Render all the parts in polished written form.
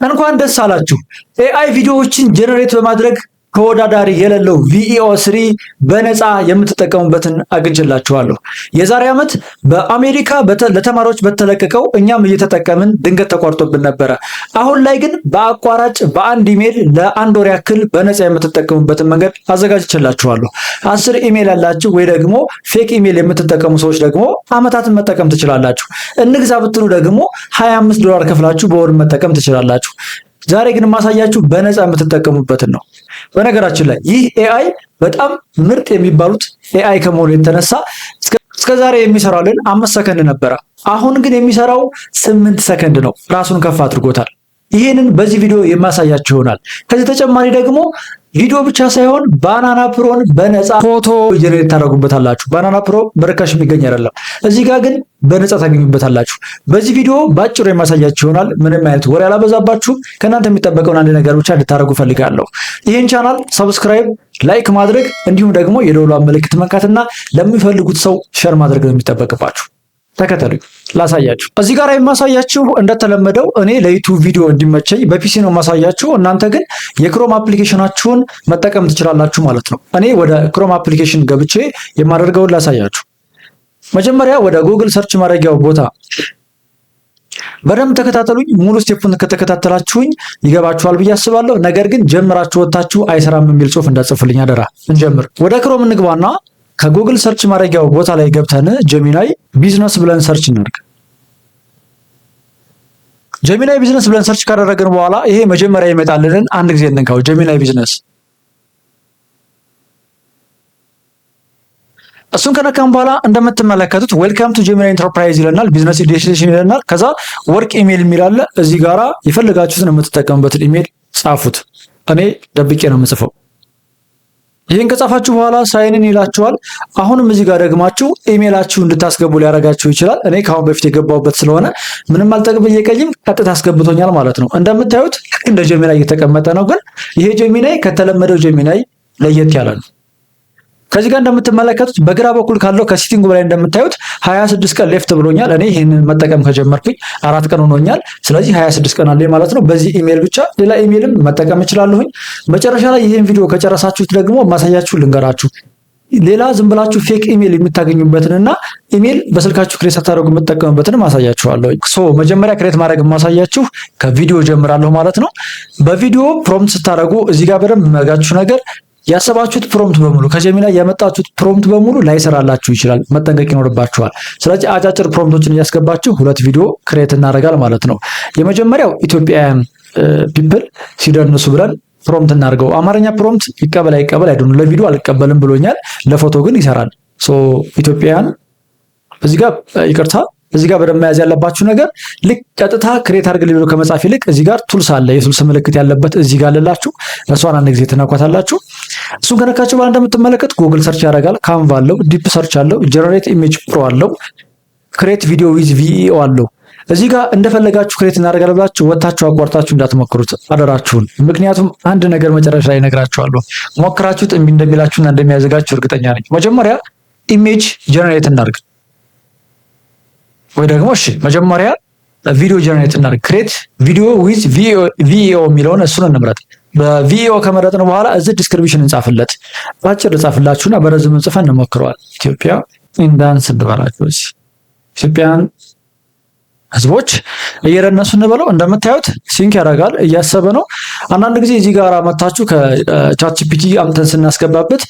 እንኳን ደስ አላችሁ። ኤአይ ቪዲዮዎችን ጀነሬት በማድረግ ከወዳዳሪ የሌለው VEO3 በነፃ የምትጠቀሙበትን አግኝቼላችኋለሁ። የዛሬ ዓመት በአሜሪካ ለተማሪዎች በተለቀቀው እኛም እየተጠቀምን ድንገት ተቋርጦብን ነበረ። አሁን ላይ ግን በአቋራጭ በአንድ ኢሜል ለአንድ ወር ያክል በነፃ የምትጠቀሙበትን መንገድ አዘጋጅቼላችኋለሁ። 10 ኢሜል ያላችሁ ወይ ደግሞ ፌክ ኢሜል የምትጠቀሙ ሰዎች ደግሞ ዓመታትን መጠቀም ትችላላችሁ። እንግዛ ብትሉ ደግሞ $25 ከፍላችሁ በወር መጠቀም ትችላላችሁ። ዛሬ ግን ማሳያችሁ በነፃ የምትጠቀሙበትን ነው። በነገራችን ላይ ይህ ኤአይ በጣም ምርጥ የሚባሉት ኤአይ ከመሆኑ የተነሳ እስከዛሬ የሚሰራልን 5 ሰከንድ ነበረ። አሁን ግን የሚሰራው 8 ሰከንድ ነው። ራሱን ከፍ አድርጎታል። ይህንን በዚህ ቪዲዮ የማሳያችሁ ይሆናል። ከዚህ ተጨማሪ ደግሞ ቪዲዮ ብቻ ሳይሆን ባናና ፕሮን በነፃ ፎቶ ጀነሬት ታደርጉበታላችሁ። ባናና ፕሮ በርካሽ የሚገኝ አይደለም። እዚህ ጋር ግን በነፃ ታገኙበታላችሁ። በዚህ ቪዲዮ ባጭሩ የማሳያችሁ ይሆናል። ምንም አይነት ወሬ አላበዛባችሁም። ከእናንተ የሚጠበቀውን አንድ ነገር ብቻ እንድታደርጉ ፈልጋለሁ። ይህን ቻናል ሰብስክራይብ፣ ላይክ ማድረግ እንዲሁም ደግሞ የደወሏን ምልክት መንካትና ለሚፈልጉት ሰው ሼር ማድረግ ነው የሚጠበቅባችሁ። ተከተሉኝ ላሳያችሁ። እዚህ ጋር የማሳያችሁ እንደተለመደው እኔ ለዩቲዩብ ቪዲዮ እንዲመቸኝ በፒሲ ነው የማሳያችሁ። እናንተ ግን የክሮም አፕሊኬሽናችሁን መጠቀም ትችላላችሁ ማለት ነው። እኔ ወደ ክሮም አፕሊኬሽን ገብቼ የማደርገውን ላሳያችሁ። መጀመሪያ ወደ ጉግል ሰርች ማድረጊያው ቦታ በደንብ ተከታተሉኝ። ሙሉ ስቴፑን ከተከታተላችሁኝ ይገባችኋል ብዬ አስባለሁ። ነገር ግን ጀምራችሁ ወጣችሁ አይሰራም የሚል ጽሑፍ እንዳጽፉልኝ አደራ። እንጀምር። ወደ ክሮም እንግባና ከጉግል ሰርች ማድረጊያው ቦታ ላይ ገብተን ጀሚናይ ቢዝነስ ብለን ሰርች እናድርግ። ጀሚናይ ቢዝነስ ብለን ሰርች ካደረግን በኋላ ይሄ መጀመሪያ ይመጣልንን አንድ ጊዜ እንንካው። ጀሚናይ ቢዝነስ እሱን ከነካም በኋላ እንደምትመለከቱት ዌልካም ቱ ጀሚናይ ኢንተርፕራይዝ ይለናል። ቢዝነስ ኤዲሽን ይለናል። ከዛ ወርክ ኢሜል የሚል አለ። እዚህ ጋራ የፈለጋችሁትን የምትጠቀሙበትን ኢሜል ጻፉት። እኔ ደብቄ ነው የምጽፈው። ይህን ከጻፋችሁ በኋላ ሳይንን ይላችኋል። አሁንም እዚህ ጋር ደግማችሁ ኢሜላችሁ እንድታስገቡ ሊያደርጋችሁ ይችላል። እኔ ከአሁን በፊት የገባሁበት ስለሆነ ምንም አልጠየቀኝም፣ ቀጥታ አስገብቶኛል ማለት ነው። እንደምታዩት እንደ ጀሚናይ እየተቀመጠ ነው። ግን ይሄ ጀሚናይ ከተለመደው ጀሚናይ ለየት ያለ ነው። ከዚህ ጋር እንደምትመለከቱት በግራ በኩል ካለው ከሲቲንጉ በላይ እንደምታዩት 26 ቀን ሌፍት ብሎኛል። እኔ ይሄንን መጠቀም ከጀመርኩኝ 4 ቀን ሆኖኛል። ስለዚህ 26 ቀን አለኝ ማለት ነው። በዚህ ኢሜል ብቻ ሌላ ኢሜልም መጠቀም እችላለሁኝ። መጨረሻ ላይ ይሄን ቪዲዮ ከጨረሳችሁት ደግሞ ማሳያችሁ ልንገራችሁ። ሌላ ዝም ብላችሁ ፌክ ኢሜል የምታገኙበትንና ኢሜል በስልካችሁ ክሬት ሳታደርጉ የምትጠቀሙበትን ማሳያችኋለሁ። መጀመሪያ ክሬት ማድረግ ማሳያችሁ ከቪዲዮ ጀምራለሁ ማለት ነው። በቪዲዮ ፕሮምፕት ስታደርጉ እዚህ ጋር በደንብ መጋችሁ ነገር ያሰባችሁት ፕሮምፕት በሙሉ ከጀሚናይ ያመጣችሁት ፕሮምፕት በሙሉ ላይሰራላችሁ ይችላል። መጠንቀቅ ይኖርባችኋል። ስለዚህ አጫጭር ፕሮምፕቶችን እያስገባችሁ 2 ቪዲዮ ክሬት እናደርጋል ማለት ነው። የመጀመሪያው ኢትዮጵያውያን ፒፕል ሲደንሱ ብለን ፕሮምፕት እናድርገው። አማርኛ ፕሮምፕት ይቀበል አይቀበል አይደለም። ለቪዲዮ አልቀበልም ብሎኛል። ለፎቶ ግን ይሰራል። ኢትዮጵያውያን እዚህ ጋር ይቅርታ፣ እዚህ ጋር በደንብ መያዝ ያለባችሁ ነገር ልክ ቀጥታ ክሬት አድርግልኝ ብሎ ከመጻፍ ይልቅ እዚህ ጋር ቱልስ አለ። የቱልስ ምልክት ያለበት እዚህ ጋር አለላችሁ። እሷን አንድ ጊዜ ትነኳታላችሁ። እሱን ከነካችሁ በኋላ እንደምትመለከት ጉግል ሰርች ያደርጋል። ካንቫ አለው፣ ዲፕ ሰርች አለው፣ ጀነሬት ኢሜጅ ፕሮ አለው፣ ክሬት ቪዲዮ ዊዝ VEO አለው። እዚህ ጋር እንደፈለጋችሁ ክሬት እናደርጋለን ብላችሁ ወጣችሁ አቋርጣችሁ እንዳትሞክሩት አደራችሁን። ምክንያቱም አንድ ነገር መጨረሻ ላይ እነግራችኋለሁ። ሞክራችሁት እምቢ እንደሚላችሁና እንደሚያዘጋችሁ እርግጠኛ ነኝ። መጀመሪያ ኢሜጅ ጀነሬት እናድርግ ወይ ደግሞ እሺ መጀመሪያ ቪዲዮ ጀነሬት እናድርግ። ክሬት ቪዲዮ ዊዝ VEO የሚለውን እሱን እንምረጥ። በVEO ከመረጥን በኋላ እዚህ ዲስክሪፕሽን እንጻፍለት። ባጭር እንጻፍላችሁና በረዝም እንጽፈን እንሞክረዋል። ኢትዮጵያ ኢንዳንስ እንበላችሁ። ኢትዮጵያን ህዝቦች እየረነሱ እንበለው። እንደምታዩት ሲንክ ያደርጋል፣ እያሰበ ነው። አንዳንድ ጊዜ እዚህ ጋር መታችሁ ከChatGPT አምተን ስናስገባበት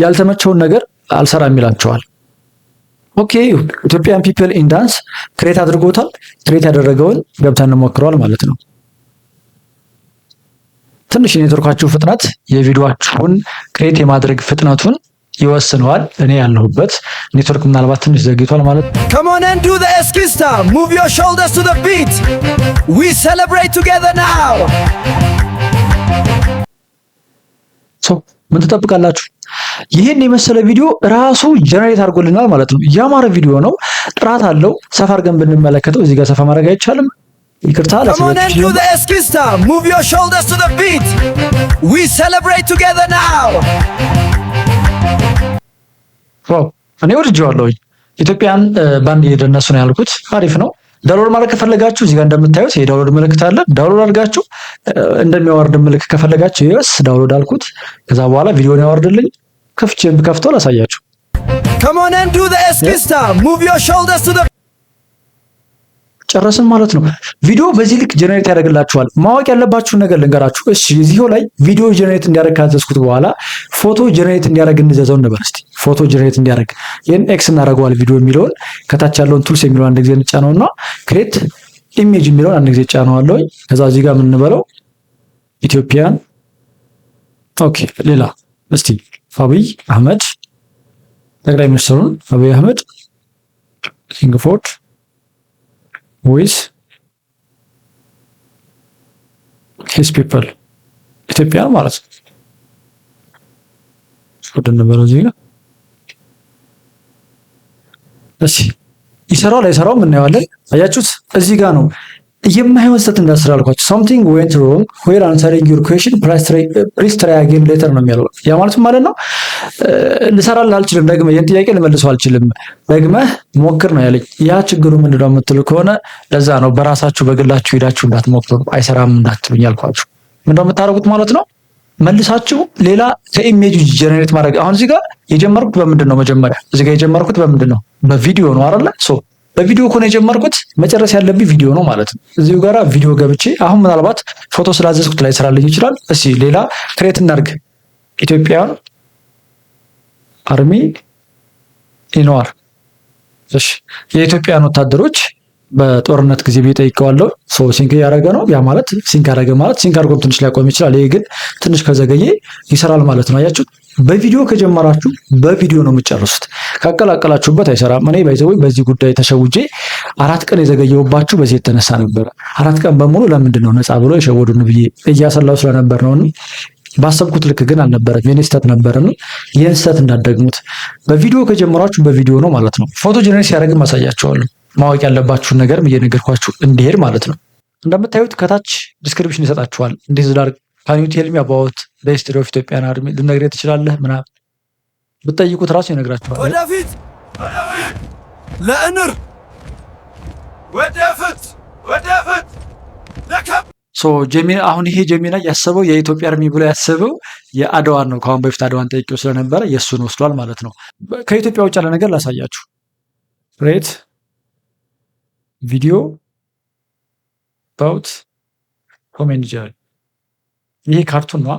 ያልተመቸውን ነገር አልሰራም ይላቸዋል። ኦኬ ኢትዮጵያን ፒፕል ኢን ዳንስ ክሬት አድርጎታል። ክሬት ያደረገውን ገብተን እንሞክረዋል ማለት ነው። ትንሽ የኔትወርካችሁ ፍጥነት የቪዲዮአችሁን ክሬት የማድረግ ፍጥነቱን ይወስነዋል። እኔ ያለሁበት ኔትወርክ ምናልባት ትንሽ ዘግይቷል ማለት ነው። Come on and do the eskista. Move your shoulders to the beat. We celebrate together now. ምን ትጠብቃላችሁ? ይህን የመሰለ ቪዲዮ ራሱ ጀነሬት አድርጎልናል ማለት ነው። ያማረ ቪዲዮ ነው፣ ጥራት አለው። ሰፋ አድርገን ብንመለከተው እዚህ ጋር ሰፋ ማድረግ አይቻልም። ይቅርታ Come on and do the eskista. Move your shoulders to the beat. We celebrate together now. እኔ ወድጄዋለሁ። ኢትዮጵያን ባንድ እየደነሱ ነው ያልኩት። አሪፍ ነው። ዳውንሎድ ማለት ከፈለጋችሁ እዚህ ጋር እንደምታዩት የዳውንሎድ ምልክት አለ። ዳውንሎድ አድርጋችሁ እንደሚያወርድ ምልክት ከፈለጋችሁ ይስ ዳውንሎድ አልኩት። ከዛ በኋላ ቪዲዮን ያወርድልኝ። ከፍቶ ላሳያችሁ። Come on and do the Eskista. Move your shoulders to the ጨረስን ማለት ነው። ቪዲዮ በዚህ ልክ ጀነሬት ያደርግላችኋል። ማወቅ ያለባችሁን ነገር ልንገራችሁ። እሺ እዚሁ ላይ ቪዲዮ ጀነሬት እንዲያደርግ ካዘዝኩት በኋላ ፎቶ ጀነሬት እንዲያደርግ እንዘዘው እንበል እስቲ። ፎቶ ጀነሬት እንዲያደርግ ይሄን ኤክስ እናደርገዋል። ቪዲዮ የሚለውን ከታች ያለውን ቱልስ የሚለውን አንድ ጊዜ እንጫነውና ክሬት ኢሜጅ የሚለውን አንድ ጊዜ ጫነዋለሁ። ከዛ እዚህ ጋር ምን እንበለው ኢትዮጵያን። ኦኬ ሌላ እስቲ አብይ አህመድ ጠቅላይ ሚኒስትሩን አብይ አህመድ ሲንግፎርድ ዊዝ ሂዝ ፒፕል ኢትዮጵያ ማለት ነው። ወደ ነበረው እዚህ ጋር እሺ ይሰራው ላይ ሰራው ምን እናየዋለን። አያችሁት? እዚህ ጋር ነው የማይሆን ስህተት እንዳስራ አልኳችሁ። something went wrong while answering your question please try again later ነው የሚለው። ያ ማለት ነው ልሰራልህ አልችልም፣ ደግመህ ይሄን ጥያቄ ልመልሰው አልችልም፣ ደግመህ ሞክር ነው ያለኝ። ያ ችግሩ ምንድነው የምትሉ ከሆነ ለዛ ነው በራሳችሁ በግላችሁ ሄዳችሁ እንዳትሞክሩ አይሰራም እንዳትሉኝ ያልኳችሁ። ምንድነው የምታደርጉት ማለት ነው መልሳችሁ ሌላ ከኢሜጅ ጀነሬት ማድረግ። አሁን እዚህ ጋር የጀመርኩት በምንድን ነው? መጀመሪያ እዚህ ጋር የጀመርኩት በምንድን ነው? በቪዲዮ ነው አይደለ? በቪዲዮ ከሆነ የጀመርኩት መጨረስ ያለብኝ ቪዲዮ ነው ማለት ነው። እዚሁ ጋራ ቪዲዮ ገብቼ አሁን ምናልባት ፎቶ ስላዘዝኩት ላይ ስራልኝ ይችላል። እሺ ሌላ ክሬት እናድርግ። ኢትዮጵያን አርሚ ኢንዋር። እሺ የኢትዮጵያን ወታደሮች በጦርነት ጊዜ ቢጠይቀዋለሁ። ሲንክ ያደረገ ነው። ያ ማለት ሲንክ ያደረገ ማለት ሲንክ አድርጎም ትንሽ ሊያቆም ይችላል። ይሄ ግን ትንሽ ከዘገየ ይሰራል ማለት ነው። አያችሁት? በቪዲዮ ከጀመራችሁ በቪዲዮ ነው የምትጨርሱት። ካቀላቀላችሁበት አይሰራም። እኔ በዚህ ጉዳይ ተሸውጄ 4 ቀን የዘገየውባችሁ በዚህ የተነሳ ነበረ። 4 ቀን በሙሉ ለምንድን ነው ነፃ ብሎ የሸወዱን ብዬ እያሰላው ስለነበር ነው። ባሰብኩት ልክ ግን አልነበረም። የኔ ስህተት ነበርና ይህን ስህተት እንዳትደግሙት። በቪዲዮ ከጀመራችሁ በቪዲዮ ነው ማለት ነው። ፎቶ ጀነሬት ሲያደርግ ማሳያቸዋለሁ። ማወቅ ያለባችሁን ነገር እየነገርኳችሁ እንዲሄድ ማለት ነው። እንደምታዩት ከታች ዲስክሪፕሽን ይሰጣችኋል። እንዴት ዝዳር ካን ዩ ቴል ሚ አባውት ዘ ሂስትሪ ኦፍ ኢትዮጵያን አርሚ ልነግርህ ትችላለህ ምናምን ብትጠይቁት ራሱ ይነግራችኋል። ወደፊት ለእንር ወደፊት ጀሚና አሁን ይሄ ጀሚና ያሰበው የኢትዮጵያ አርሚ ብሎ ያሰበው የአድዋን ነው። ከአሁን በፊት አድዋን ጠይቄው ስለነበረ የእሱን ወስዷል ማለት ነው። ከኢትዮጵያ ውጭ ያለ ነገር ላሳያችሁ። ሬት ቪዲዮ ባውት ኮሜንት ጀር ይሄ ካርቱን ነው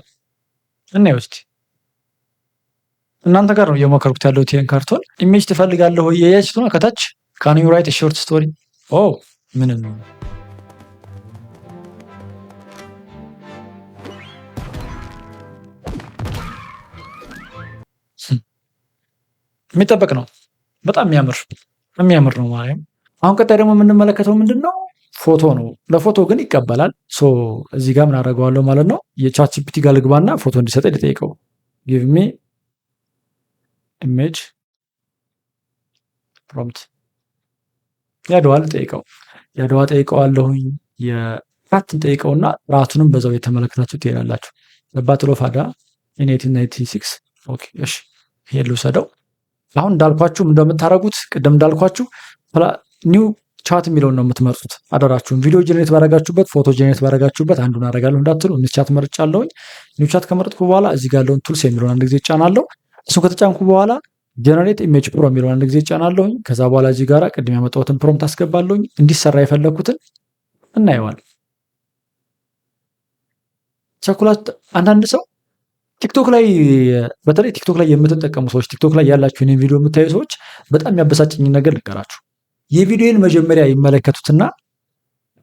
እና ይወስድ እናንተ ጋር ነው እየሞከርኩት ያለው። ይሄን ካርቱን ኢሜጅ ትፈልጋለህ ወይ? የያችሁት ነው ከታች ካን ዩ ራይት ሾርት ስቶሪ ምን ነው የሚጠበቅ ነው። በጣም የሚያምር ነው ማለት። አሁን ቀጣይ ደግሞ የምንመለከተው ምንድነው? ፎቶ ነው። ለፎቶ ግን ይቀበላል። እዚህ ጋር ምን አደርገዋለሁ ማለት ነው። የቻት ጂፒቲ ጋር ልግባና ፎቶ እንዲሰጠኝ ልጠይቀው። ጊቭ ሚ ኢሜጅ ፕሮምፕት ያድዋ ልጠይቀው። ያድዋ ጠይቀዋለሁኝ። የራትን ጠይቀውና ራቱንም በዛው የተመለከታችሁ ትሄዳላችሁ። ባትል ኦፍ አድዋ ኢን 1896 ኦኬ። እሺ ይሄ ልውሰደው። አሁን እንዳልኳችሁ እንደምታረጉት ቅድም እንዳልኳችሁ ኒው ቻት የሚለውን ነው የምትመርጡት። አደራችሁን ቪዲዮ ጀነሬት ባረጋችሁበት ፎቶ ጀነሬት ባረጋችሁበት አንዱን አደርጋለሁ እንዳትሉ። ኒው ቻት መርጫለሁኝ። ኒው ቻት ከመረጥኩ በኋላ እዚህ ጋር ያለውን ቱልስ የሚለውን አንድ ጊዜ ጫናለሁ። እሱን ከተጫንኩ በኋላ ጀነሬት ኢሜጅ ፕሮ የሚለውን አንድ ጊዜ ጫናለሁኝ። ከዛ በኋላ እዚህ ጋር ቅድም ያመጣሁትን ፕሮምፕት አስገባለሁኝ። እንዲሰራ የፈለኩትን እናየዋለን። ቸኩላት አንዳንድ ሰው ቲክቶክ ላይ በተለይ ቲክቶክ ላይ የምትጠቀሙ ሰዎች ቲክቶክ ላይ ያላችሁ እኔን ቪዲዮ የምታዩ ሰዎች በጣም ያበሳጭኝ ነገር ልንገራችሁ። የቪዲዮን መጀመሪያ ይመለከቱትና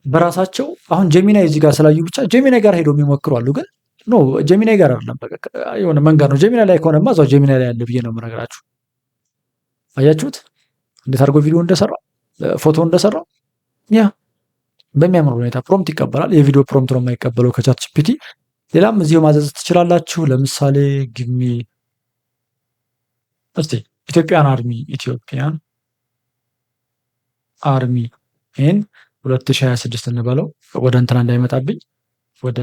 በራሳቸው አሁን ጀሚናይ እዚህ ጋር ስላዩ ብቻ ጀሚናይ ጋር ሄደው የሚሞክሩ አሉ። ግን ኖ ጀሚናይ ጋር አይደለም፣ በቃ የሆነ መንገድ ነው። ጀሚናይ ላይ ከሆነማ እዛው ጀሚናይ ላይ ያለ ብዬ ነው የምነግራችሁ። አያችሁት እንዴት አድርጎ ቪዲዮ እንደሰራው ፎቶ እንደሰራው። ያ በሚያምር ሁኔታ ፕሮምፕት ይቀበላል። የቪዲዮ ፕሮምፕት ነው የማይቀበለው ከቻት ጂፒቲ። ሌላም እዚሁ ማዘዝ ትችላላችሁ። ለምሳሌ ግሚ እስቲ ኢትዮጵያን አርሚ ኢን 2026 እንበለው። ወደ እንትና እንዳይመጣብኝ ወደ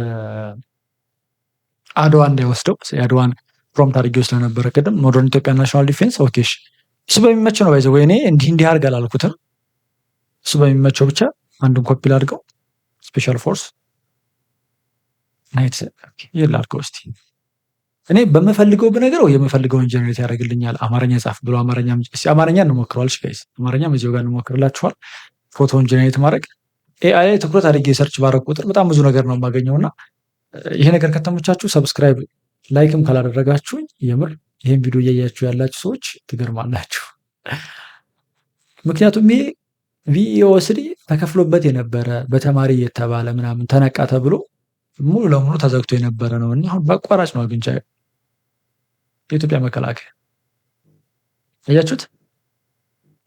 አድዋ እንዳይወስደው። የአድዋን ፕሮምፕት አድርጌው ስለነበረ ቅድም ሞደርን ኢትዮጵያን ናሽናል ዲፌንስ ኦኬ። እሱ በሚመች ነው ባይዘው። ወይኔ እንዲህ አድርግ አላልኩትም። እሱ በሚመቸው ብቻ አንዱን ኮፒ ላድርገው። ስፔሻል ፎርስ ናይት ላድርገው እስቲ። እኔ በምፈልገው ብነገረው የምፈልገውን ጀነሬት ያደርግልኛል። አማርኛ ጻፍ ብሎ አማርኛ እንሞክረዋል። ጋይስ አማርኛ እዚሁ ጋር እንሞክርላችኋል። ፎቶውን ጀነሬት ማድረግ ኤአይ ላይ ትኩረት አድርጌ ሰርች ባረግ ቁጥር በጣም ብዙ ነገር ነው የማገኘው እና ይሄ ነገር ከተመቻችሁ ሰብስክራይብ ላይክም ካላደረጋችሁኝ የምር ይህን ቪዲዮ እያያችሁ ያላችሁ ሰዎች ትገርማላችሁ። ምክንያቱም ይሄ ቪኢኦ3 ተከፍሎበት የነበረ በተማሪ የተባለ ምናምን ተነቃ ተብሎ ሙሉ ለሙሉ ተዘግቶ የነበረ ነው እና አሁን በአቋራጭ ነው አግኝቻ የኢትዮጵያ መከላከያ አያችሁት።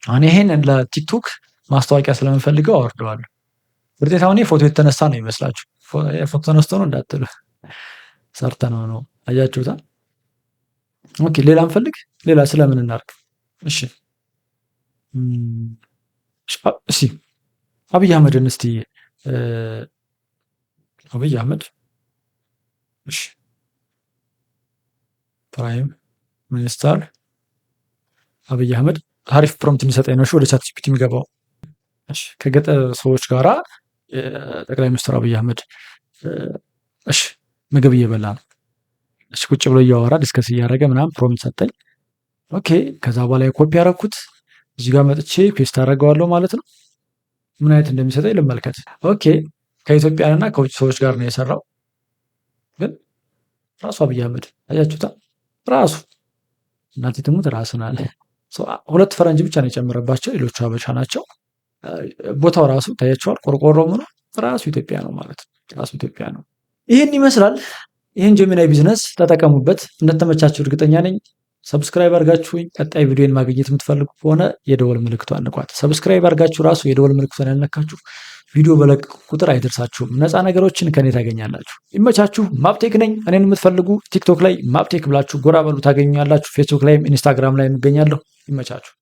አሁን ይሄን ለቲክቶክ ማስታወቂያ ስለምፈልገው አወርደዋለሁ። ውርጤት አሁን ፎቶ የተነሳ ነው ይመስላችሁ። ፎቶ ተነስቶ ነው እንዳትሉ ሰርተነው ነው። አያችሁታ። ኦኬ ሌላ እንፈልግ። ሌላ ስለምን እናርግ? እሺ እሺ አብይ አህመድን እስቲ አብይ አህመድ እሺ ፕራይም ሚኒስተር አብይ አህመድ አሪፍ ፕሮምፕት እንዲሰጠኝ ነው ወደ ቻት ጂፒቲ የሚገባው። እሺ ከገጠር ሰዎች ጋራ ጠቅላይ ሚኒስትር አብይ አህመድ እሺ ምግብ እየበላ ነው። እሺ ቁጭ ብሎ እያወራ ዲስከስ እያደረገ ምናምን ፕሮምፕት ሰጠኝ። ኦኬ ከዛ በኋላ ኮፒ ያደረኩት እዚህ ጋር መጥቼ ፔስት አደርገዋለሁ ማለት ነው። ምን አይነት እንደሚሰጠኝ ልመልከት። ኦኬ ከኢትዮጵያንና ከውጭ ሰዎች ጋር ነው የሰራው። ግን ራሱ አብይ አህመድ አያችሁታ። ራሱ እናቴ ትሙት ራሱን አለ። ሁለት ፈረንጅ ብቻ ነው የጨመረባቸው፣ ሌሎቹ ሀበሻ ናቸው። ቦታው ራሱ ታያቸዋል። ቆርቆሮ ምኑ ራሱ ኢትዮጵያ ነው ማለት ነው። ራሱ ኢትዮጵያ ነው። ይህን ይመስላል። ይህን ጀሚናይ ቢዝነስ ተጠቀሙበት። እንደተመቻችሁ እርግጠኛ ነኝ። ሰብስክራይብ አድርጋችሁኝ ቀጣይ ቪዲዮን ማግኘት የምትፈልጉ ከሆነ የደወል ምልክቷን ንኳት። ሰብስክራይብ አድርጋችሁ ራሱ የደወል ምልክቷን ያልነካችሁ ቪዲዮ በለቅ ቁጥር አይደርሳችሁም። ነፃ ነገሮችን ከኔ ታገኛላችሁ። ይመቻችሁ። ማፕቴክ ነኝ። እኔን የምትፈልጉ ቲክቶክ ላይ ማፕቴክ ብላችሁ ጎራ በሉ ታገኛላችሁ። ፌስቡክ ላይም ኢንስታግራም ላይ እገኛለሁ። ይመቻችሁ።